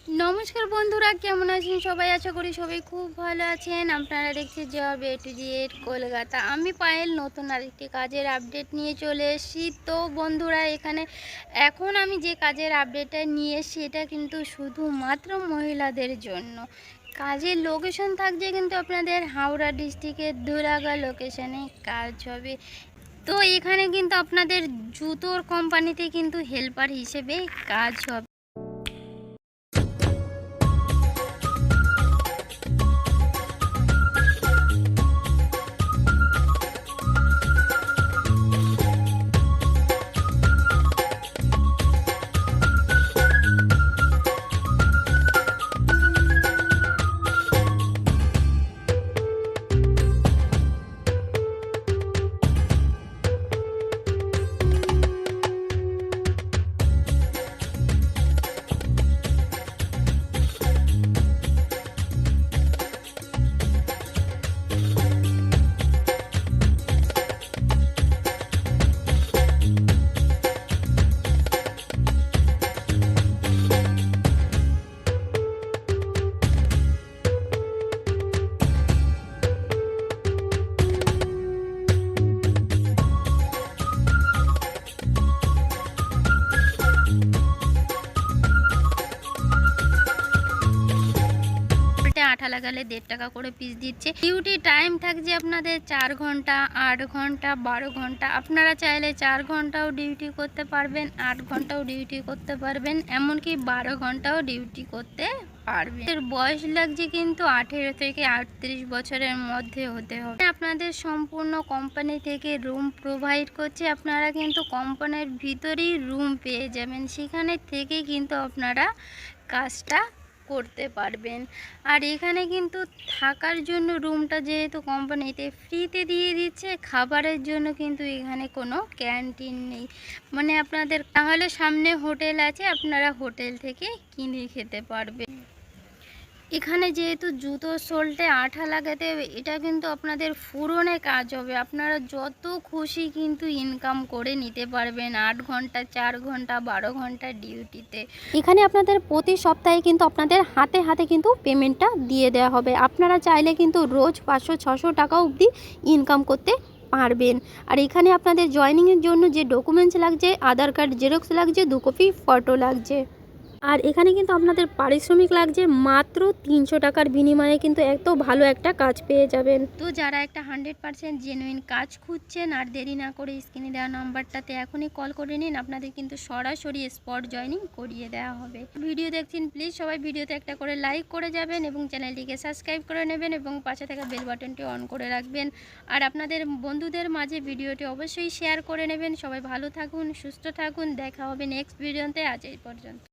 নমস্কার বন্ধুরা, কেমন আছেন সবাই? আশা করি সবাই খুব ভালো আছেন। আপনারা দেখছেন job A to Z Kolkata. আমি পায়েল নতুন আরেকটি কাজের আপডেট নিয়ে চলে এসেছি। তো বন্ধুরা, এখন আমি যে কাজের আপডেটটা নিয়ে এসেছি এটা কিন্তু শুধুমাত্র মহিলাদের জন্য। কাজের লোকেশন থাকছে কিন্তু আপনাদের হাওড়া ডিস্ট্রিক্টের দুরাগা লোকেশনে কাজ হবে। তো এখানে কিন্তু আপনাদের জুতোর কোম্পানিতে কিন্তু হেল্পার হিসেবে কাজ হবে। আঠা লাগালে 1.5 টাকা করে পিস দিচ্ছে। ডিউটি টাইম থাকছে আপনাদের 4 ঘন্টা, 8 ঘন্টা, 12 ঘন্টা। আপনারা চাইলে 4 ঘন্টাও ডিউটি করতে পারবেন, 8 ঘন্টাও ডিউটি করতে পারবেন, এমনকি 12 ঘন্টাও ডিউটি করতে পারবেন। এর বয়স লাগছে কিন্তু 18 থেকে 38 বছরের মধ্যে হতে হবে। আপনাদের সম্পূর্ণ কোম্পানি থেকে রুম প্রোভাইড করছে। আপনারা কিন্তু কোম্পানির ভিতরেই রুম পেয়ে যাবেন, সেখানে থেকে কিন্তু আপনারা কাজটা করতে পারবেন। আর এখানে কিন্তু থাকার জন্য রুমটা যেহেতু কোম্পানিতে ফ্রিতে দিয়ে দিচ্ছে, খাবারের জন্য কিন্তু এখানে কোনো ক্যান্টিন নেই। মানে আপনাদের তাহলে সামনে হোটেল আছে, আপনারা হোটেল থেকে কিনে খেতে পারবেন। এখানে যেহেতু জুতো সোলটে আঠা লাগাতে হবে, এটা কিন্তু আপনাদের ফুরনে কাজ হবে। আপনারা যত খুশি কিন্তু ইনকাম করে নিতে পারবেন 8 ঘন্টা, 4 ঘন্টা, 12 ঘন্টা ডিউটিতে। এখানে আপনাদের প্রতি সপ্তাহে কিন্তু আপনাদের হাতে হাতে কিন্তু পেমেন্টটা দিয়ে দেওয়া হবে। আপনারা চাইলে কিন্তু রোজ 500-600 টাকা অবধি ইনকাম করতে পারবেন। আর এখানে আপনাদের জয়েনিংয়ের জন্য যে ডকুমেন্টস লাগছে, আধার কার্ড জেরক্স লাগছে, 2 কপি ফটো লাগছে। আর এখানে কিন্তু আপনাদের পারিশ্রমিক লাগছে মাত্র 300 টাকার বিনিময়ে কিন্তু এত ভালো একটা কাজ পেয়ে যাবেন। তো যারা একটা 100% জেনুইন কাজ খুঁজছেন, আর দেরি না করে স্ক্রিনে দেওয়া নাম্বারটাতে এখনই কল করে নিন। আপনাদের কিন্তু সরাসরি স্পট জয়েনিং করিয়ে দেওয়া হবে। ভিডিও দেখছেন, প্লিজ সবাই ভিডিওতে একটা করে লাইক করে যাবেন এবং চ্যানেলটিকে সাবস্ক্রাইব করে নেবেন এবং পাশে থাকা বেল বাটনটি অন করে রাখবেন। আর আপনাদের বন্ধুদের মাঝে ভিডিওটি অবশ্যই শেয়ার করে নেবেন। সবাই ভালো থাকুন, সুস্থ থাকুন। দেখা হবে নেক্সট ভিডিওতে। আজ এই পর্যন্ত।